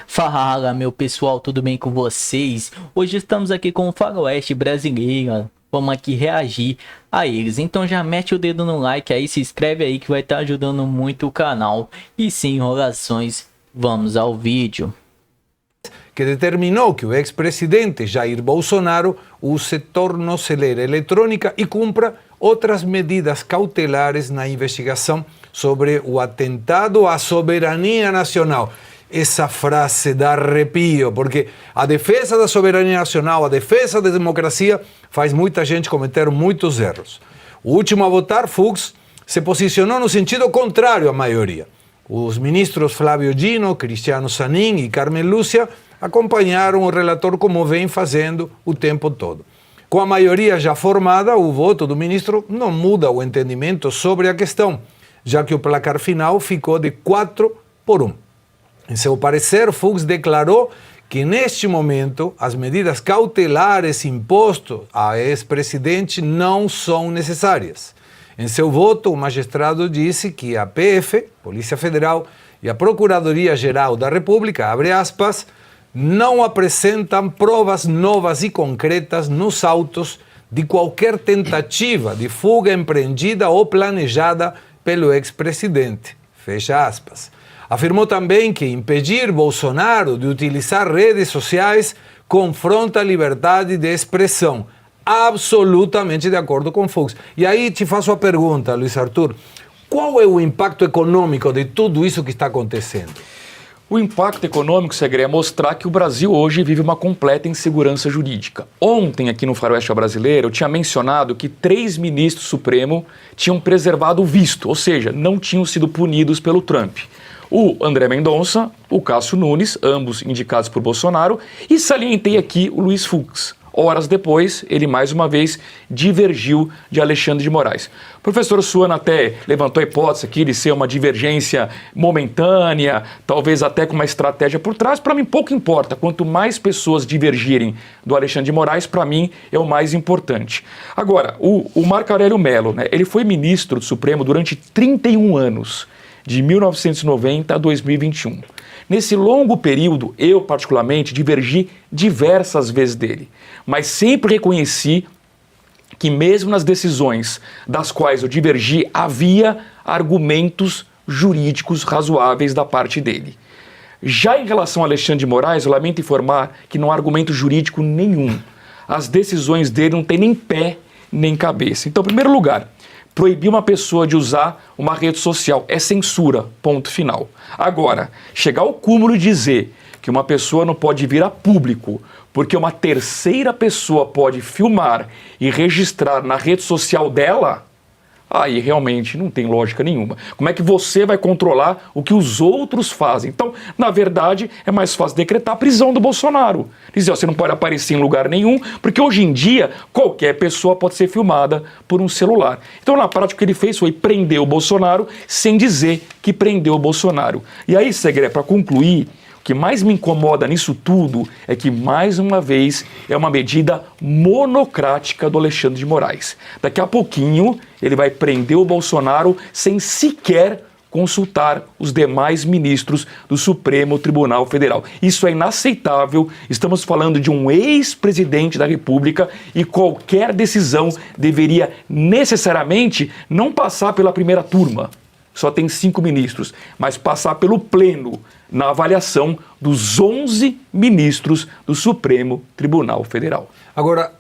Fala, meu pessoal, tudo bem com vocês? Hoje estamos aqui com o Faroeste Brasileiro. Vamos aqui reagir a eles. Então já mete o dedo no like aí, se inscreve aí que vai estar ajudando muito o canal. E sem enrolações, vamos ao vídeo. Que determinou que o ex-presidente Jair Bolsonaro use tornozeleira eletrônica e cumpra outras medidas cautelares na investigação sobre o atentado à soberania nacional. Essa frase dá arrepio, porque a defesa da soberania nacional, a defesa da democracia, faz muita gente cometer muitos erros. O último a votar, Fux, se posicionou no sentido contrário à maioria. Os ministros Flávio Dino, Cristiano Zanin e Carmen Lúcia acompanharam o relator como vem fazendo o tempo todo. Com a maioria já formada, o voto do ministro não muda o entendimento sobre a questão, já que o placar final ficou de 4-1. Em seu parecer, Fux declarou que neste momento as medidas cautelares impostas ao ex-presidente não são necessárias. Em seu voto, o magistrado disse que a PF, Polícia Federal, e a Procuradoria-Geral da República, abre aspas, não apresentam provas novas e concretas nos autos de qualquer tentativa de fuga empreendida ou planejada pelo ex-presidente. Fecha aspas. Afirmou também que impedir Bolsonaro de utilizar redes sociais confronta a liberdade de expressão. Absolutamente de acordo com Fux. E aí te faço a pergunta, Luiz Arthur, qual é o impacto econômico de tudo isso que está acontecendo? O impacto econômico, Segre, é mostrar que o Brasil hoje vive uma completa insegurança jurídica. Ontem, aqui no Faroeste Brasileiro, eu tinha mencionado que 3 ministros do Supremo tinham preservado o visto, ou seja, não tinham sido punidos pelo Trump. O André Mendonça, o Cássio Nunes, ambos indicados por Bolsonaro, e salientei aqui o Luiz Fux. Horas depois, ele mais uma vez divergiu de Alexandre de Moraes. O professor Suana até levantou a hipótese aqui de ser uma divergência momentânea, talvez até com uma estratégia por trás. Para mim, pouco importa. Quanto mais pessoas divergirem do Alexandre de Moraes, para mim, é o mais importante. Agora, o Marco Aurélio Mello, né, ele foi ministro do Supremo durante 31 anos, de 1990 a 2021. Nesse longo período, eu particularmente divergi diversas vezes dele, mas sempre reconheci que mesmo nas decisões das quais eu divergi, havia argumentos jurídicos razoáveis da parte dele. Já em relação a Alexandre de Moraes, eu lamento informar que não há argumento jurídico nenhum. As decisões dele não têm nem pé nem cabeça. Então, em primeiro lugar, proibir uma pessoa de usar uma rede social é censura, ponto final. Agora, chegar ao cúmulo e dizer que uma pessoa não pode vir a público porque uma terceira pessoa pode filmar e registrar na rede social dela, aí realmente não tem lógica nenhuma. Como é que você vai controlar o que os outros fazem? Então, na verdade, é mais fácil decretar a prisão do Bolsonaro. Dizer, ó, você não pode aparecer em lugar nenhum, porque hoje em dia qualquer pessoa pode ser filmada por um celular. Então, na prática, o que ele fez foi prender o Bolsonaro sem dizer que prendeu o Bolsonaro. E aí, Segre, para concluir, o que mais me incomoda nisso tudo é que, mais uma vez, é uma medida monocrática do Alexandre de Moraes. Daqui a pouquinho, ele vai prender o Bolsonaro sem sequer consultar os demais ministros do Supremo Tribunal Federal. Isso é inaceitável. Estamos falando de um ex-presidente da República e qualquer decisão deveria necessariamente não passar pela primeira turma. Só tem 5 ministros, mas passar pelo pleno na avaliação dos 11 ministros do Supremo Tribunal Federal. Agora,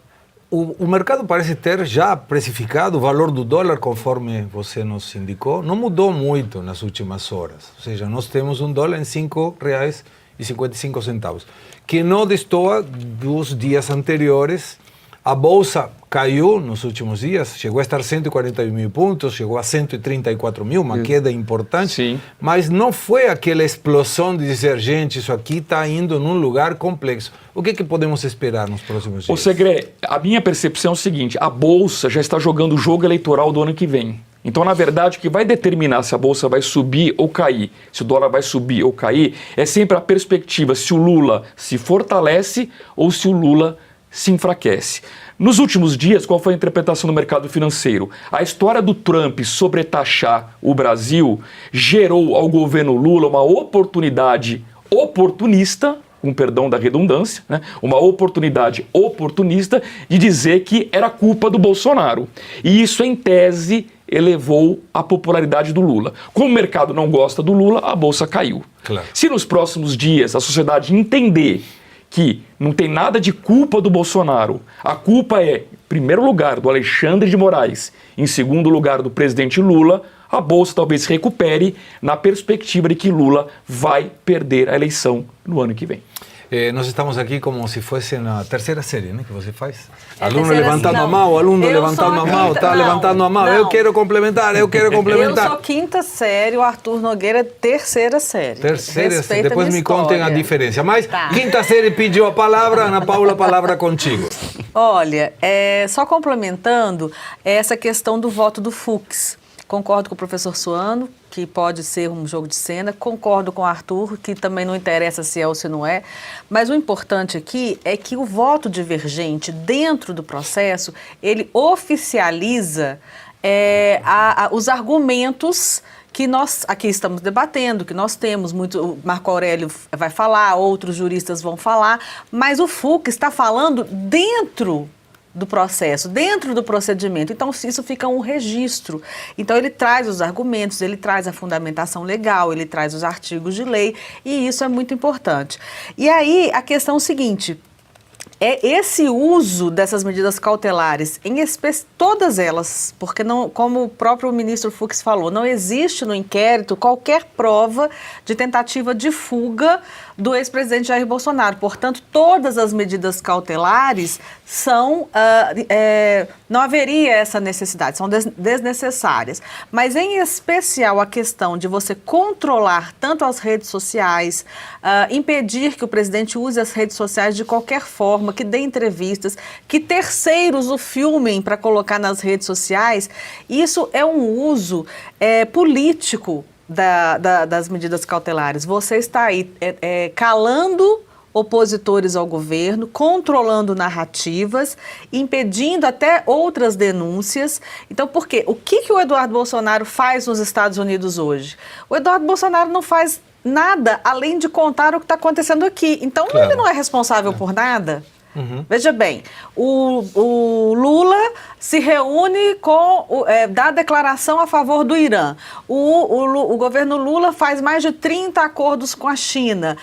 o mercado parece ter já precificado o valor do dólar, conforme você nos indicou. Não mudou muito nas últimas horas. Ou seja, nós temos um dólar em R$ 5,55, que não destoa dos dias anteriores. A Bolsa caiu nos últimos dias, chegou a estar 141 mil pontos, chegou a 134 mil, uma queda importante. Sim. Mas não foi aquela explosão de dizer, gente, isso aqui está indo num lugar complexo. O que podemos esperar nos próximos dias? Ô Segre, a minha percepção é o seguinte, a Bolsa já está jogando o jogo eleitoral do ano que vem. Então, na verdade, o que vai determinar se a Bolsa vai subir ou cair, se o dólar vai subir ou cair, é sempre a perspectiva se o Lula se fortalece ou se o Lula se enfraquece. Nos últimos dias, qual foi a interpretação do mercado financeiro? A história do Trump sobretaxar o Brasil gerou ao governo Lula uma oportunidade oportunista, com perdão da redundância, né? Uma oportunidade oportunista de dizer que era culpa do Bolsonaro. E isso, em tese, elevou a popularidade do Lula. Como o mercado não gosta do Lula, a bolsa caiu. Claro. Se nos próximos dias a sociedade entender que não tem nada de culpa do Bolsonaro, a culpa é, em primeiro lugar, do Alexandre de Moraes, em segundo lugar, do presidente Lula, a bolsa talvez se recupere na perspectiva de que Lula vai perder a eleição no ano que vem. Nós estamos aqui como se fosse na terceira série, né, que você faz. É Aluno terceira, levantando não. a mão, aluno Eu levantando sou a mão, quinta- tá não, levantando a mão. não. Eu quero complementar. Eu complementar. sou quinta série, o Arthur Nogueira é terceira série. Terceira, Respeita depois minha me contem a história. diferença. Mas Tá. quinta série pediu a palavra, Ana Paula, a palavra contigo. Olha, só complementando essa questão do voto do Fux. Concordo com o professor Suano, que pode ser um jogo de cena. Concordo com o Arthur, que também não interessa se é ou se não é. Mas o importante aqui é que o voto divergente dentro do processo, ele oficializa os argumentos que nós aqui estamos debatendo, que nós temos muito, o Marco Aurélio vai falar, outros juristas vão falar, mas o Fux está falando dentro do processo, dentro do procedimento. Então, isso fica um registro. Então, ele traz os argumentos, ele traz a fundamentação legal, ele traz os artigos de lei, e isso é muito importante. E aí, a questão é o seguinte: esse uso dessas medidas cautelares, todas elas, porque não, como o próprio ministro Fux falou, não existe no inquérito qualquer prova de tentativa de fuga do ex-presidente Jair Bolsonaro. Portanto, todas as medidas cautelares não haveria essa necessidade, são desnecessárias. Mas, em especial, a questão de você controlar tanto as redes sociais, impedir que o presidente use as redes sociais de qualquer forma, que dê entrevistas, que terceiros o filmem para colocar nas redes sociais, isso é um uso político das medidas cautelares. Você está aí calando opositores ao governo, controlando narrativas, impedindo até outras denúncias. Então, por quê? O que o Eduardo Bolsonaro faz nos Estados Unidos hoje? O Eduardo Bolsonaro não faz nada além de contar o que está acontecendo aqui. Então, claro, ele não é responsável por nada. Uhum. Veja bem, o Lula se reúne dá declaração a favor do Irã. O governo Lula faz mais de 30 acordos com a China.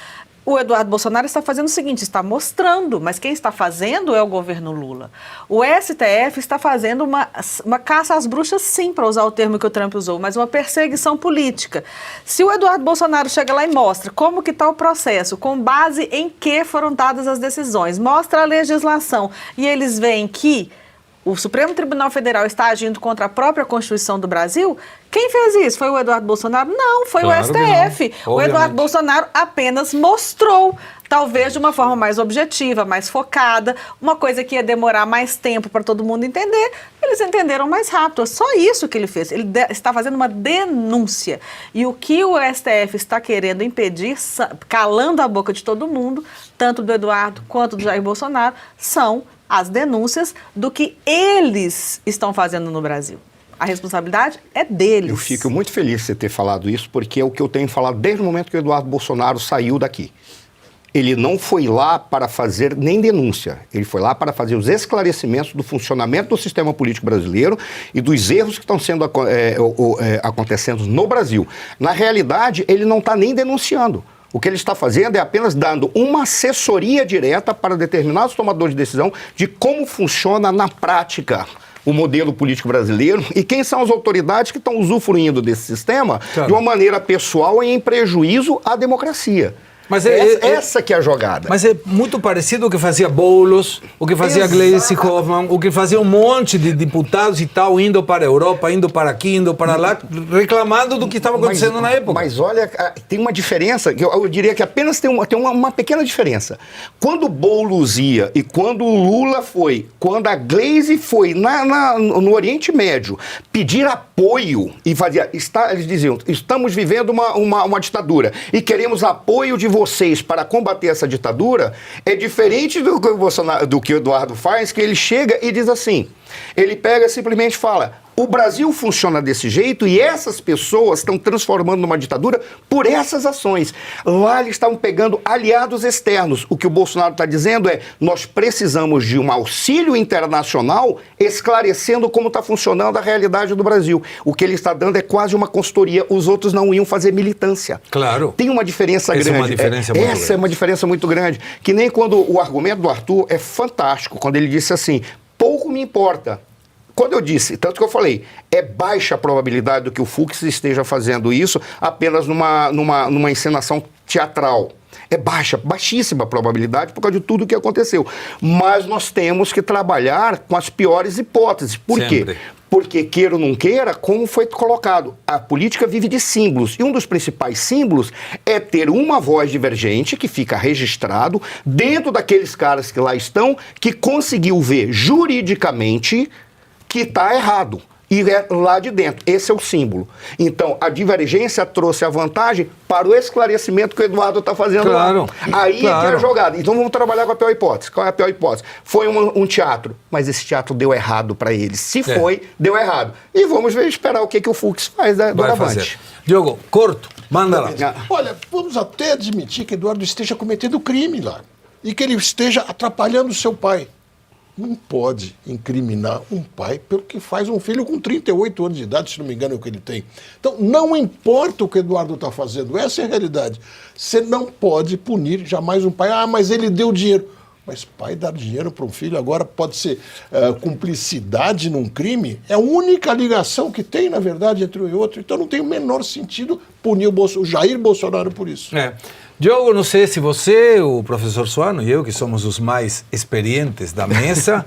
O Eduardo Bolsonaro está fazendo o seguinte, está mostrando, mas quem está fazendo é o governo Lula. O STF está fazendo uma caça às bruxas, sim, para usar o termo que o Trump usou, mas uma perseguição política. Se o Eduardo Bolsonaro chega lá e mostra como que está o processo, com base em que foram dadas as decisões, mostra a legislação e eles veem que o Supremo Tribunal Federal está agindo contra a própria Constituição do Brasil, quem fez isso? Foi o Eduardo Bolsonaro? Não, foi claro o STF. O Eduardo Bolsonaro apenas mostrou, talvez de uma forma mais objetiva, mais focada, uma coisa que ia demorar mais tempo para todo mundo entender, eles entenderam mais rápido. É só isso que ele fez. Ele está fazendo uma denúncia. E o que o STF está querendo impedir, calando a boca de todo mundo, tanto do Eduardo quanto do Jair Bolsonaro, são as denúncias do que eles estão fazendo no Brasil. A responsabilidade é deles. Eu fico muito feliz de você ter falado isso, porque é o que eu tenho falado desde o momento que o Eduardo Bolsonaro saiu daqui. Ele não foi lá para fazer nem denúncia, ele foi lá para fazer os esclarecimentos do funcionamento do sistema político brasileiro e dos erros que estão sendo acontecendo no Brasil. Na realidade, ele não está nem denunciando. O que ele está fazendo é apenas dando uma assessoria direta para determinados tomadores de decisão de como funciona na prática o modelo político brasileiro e quem são as autoridades que estão usufruindo desse sistema de uma maneira pessoal e em prejuízo à democracia. Mas essa que é a jogada. Mas é muito parecido o que fazia Boulos, o que fazia Gleisi Hoffmann, o que fazia um monte de deputados e tal, indo para a Europa, indo para aqui, indo para lá, reclamando do que estava acontecendo na época. Mas olha, tem uma diferença, que eu diria que apenas tem uma pequena diferença. Quando o Boulos ia e quando o Lula foi, quando a Gleisi foi no Oriente Médio pedir apoio e fazia, eles diziam, estamos vivendo uma ditadura e queremos apoio de vocês para combater essa ditadura, é diferente do que o Eduardo faz, que ele chega e diz assim, ele pega simplesmente fala, O Brasil funciona desse jeito e essas pessoas estão transformando numa ditadura por essas ações. Lá eles estavam pegando aliados externos. O que o Bolsonaro está dizendo é: nós precisamos de um auxílio internacional esclarecendo como está funcionando a realidade do Brasil. O que ele está dando é quase uma consultoria. Os outros não iam fazer militância. Claro. Tem uma diferença grande. É uma diferença muito grande. Essa é uma diferença muito grande. Que nem quando o argumento do Arthur é fantástico, quando ele disse assim: pouco me importa. Quando eu disse, tanto que eu falei, é baixa a probabilidade do que o Fux esteja fazendo isso apenas numa encenação teatral. É baixíssima a probabilidade por causa de tudo o que aconteceu. Mas nós temos que trabalhar com as piores hipóteses. Por quê? Porque, queira ou não queira, como foi colocado, a política vive de símbolos. E um dos principais símbolos é ter uma voz divergente, que fica registrado, dentro daqueles caras que lá estão, que conseguiu ver juridicamente que está errado. E é lá de dentro. Esse é o símbolo. Então, a divergência trouxe a vantagem para o esclarecimento que o Eduardo está fazendo lá. Aí que é a jogada. Então, vamos trabalhar com a pior hipótese. Qual é a pior hipótese? Foi um teatro, mas esse teatro deu errado para eles. Se foi, deu errado. E vamos esperar o que o Fux faz doravante. Diogo, corto, manda lá. Olha, vamos até admitir que Eduardo esteja cometendo crime lá. E que ele esteja atrapalhando o seu pai. Não pode incriminar um pai pelo que faz um filho com 38 anos de idade, se não me engano é o que ele tem. Então, não importa o que o Eduardo está fazendo, essa é a realidade. Você não pode punir jamais um pai. Ah, mas ele deu dinheiro. Mas pai dar dinheiro para um filho agora pode ser cumplicidade num crime? É a única ligação que tem, na verdade, entre um e outro. Então não tem o menor sentido punir o Jair Bolsonaro por isso. Diogo, não sei se você, o professor Suano e eu, que somos os mais experientes da mesa,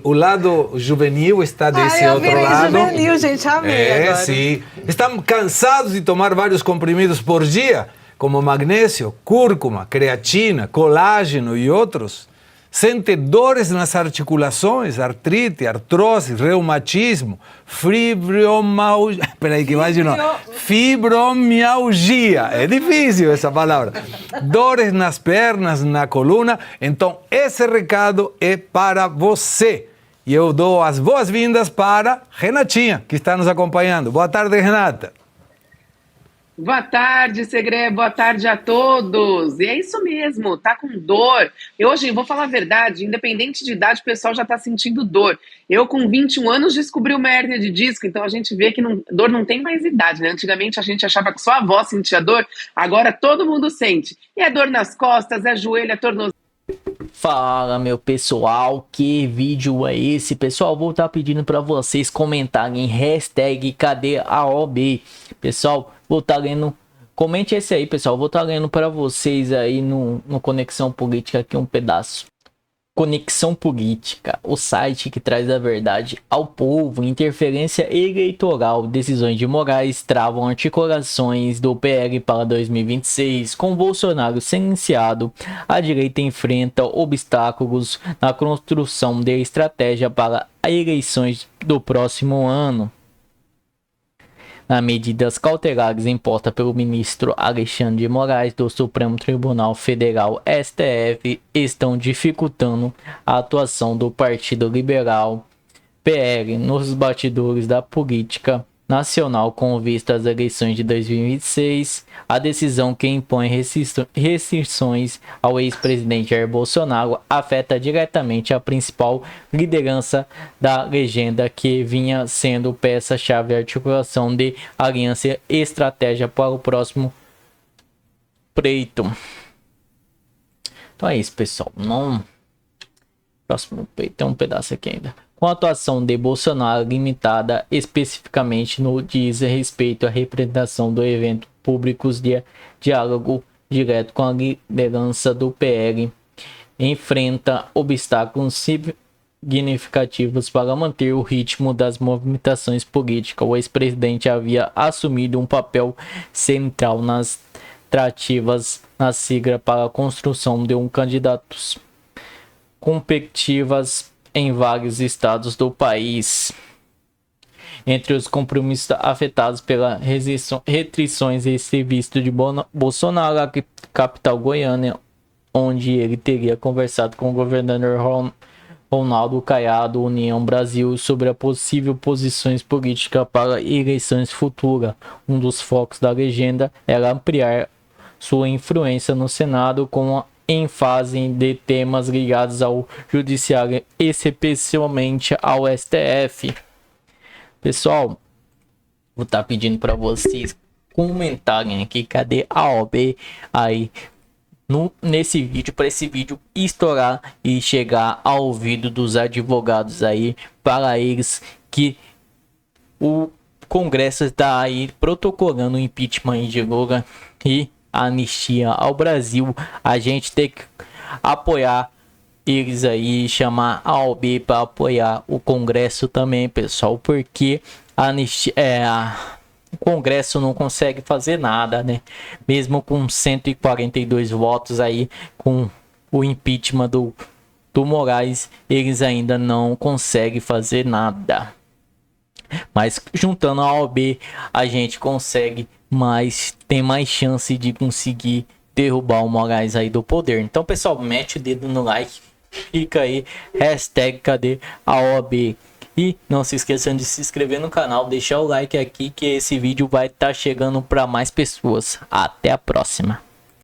o lado juvenil está desse outro lado. Juvenil, gente, amei agora. Sim. Estão cansados de tomar vários comprimidos por dia, como magnésio, cúrcuma, creatina, colágeno e outros. Sente dores nas articulações, artrite, artrose, reumatismo, fibromialgia. Peraí que vai de novo. Fibromialgia. É difícil essa palavra. Dores nas pernas, na coluna. Então, esse recado é para você. E eu dou as boas-vindas para Renatinha, que está nos acompanhando. Boa tarde, Renata. Boa tarde, Segré, boa tarde a todos. E é isso mesmo, tá com dor. Eu hoje vou falar a verdade, independente de idade, o pessoal já tá sentindo dor. Eu com 21 anos descobri uma hérnia de disco, então a gente vê que dor não tem mais idade, né? Antigamente a gente achava que só a avó sentia dor, agora todo mundo sente. E é dor nas costas, é joelho, é tornozelo. Fala, meu pessoal, que vídeo é esse? Pessoal, vou estar pedindo para vocês comentarem hashtag cadê a OB. Pessoal, vou estar lendo, comente esse aí, pessoal, vou estar lendo para vocês aí no Conexão Política aqui um pedaço. Conexão Política, o site que traz a verdade ao povo. Interferência eleitoral, decisões de Moraes travam articulações do PL para 2026. Com Bolsonaro silenciado, a direita enfrenta obstáculos na construção de estratégia para as eleições do próximo ano. As medidas cautelares impostas pelo ministro Alexandre de Moraes do Supremo Tribunal Federal STF estão dificultando a atuação do Partido Liberal PL nos bastidores da política nacional com vista às eleições de 2026. A decisão que impõe restrições ao ex-presidente Jair Bolsonaro afeta diretamente a principal liderança da legenda, que vinha sendo peça-chave de articulação de aliança e estratégia para o próximo pleito. Então é isso, pessoal. Próximo pleito tem um pedaço aqui ainda. Com a atuação de Bolsonaro limitada especificamente no diz respeito à representação do evento públicos de diálogo direto com a liderança do PL, enfrenta obstáculos significativos para manter o ritmo das movimentações políticas. O ex-presidente havia assumido um papel central nas tratativas na sigla para a construção de candidatos competitivas em vários estados do país. Entre os compromissos afetados pelas restrições esse visto de Bolsonaro à capital Goiânia, onde ele teria conversado com o governador Ronaldo Caiado, União Brasil, sobre a possível posições políticas para eleições futuras. Um dos focos da legenda era ampliar sua influência no Senado com a ênfase de temas ligados ao judiciário, especialmente ao STF. Pessoal, vou estar pedindo para vocês comentarem aqui, cadê a OAB aí nesse vídeo, para esse vídeo estourar e chegar ao ouvido dos advogados aí, para eles que o Congresso está aí protocolando o impeachment de Lula e a anistia ao Brasil. A gente tem que apoiar eles aí, chamar a OAB para apoiar o Congresso também, pessoal, porque a anistia o Congresso não consegue fazer nada, né? Mesmo com 142 votos aí, com o impeachment do Moraes, eles ainda não conseguem fazer nada. Mas juntando a OAB, a gente consegue tem mais chance de conseguir derrubar o Moraes aí do poder. Então, pessoal, mete o dedo no like, clica aí, hashtag cadê a OAB? E não se esqueçam de se inscrever no canal, deixar o like aqui que esse vídeo vai estar chegando para mais pessoas. Até a próxima.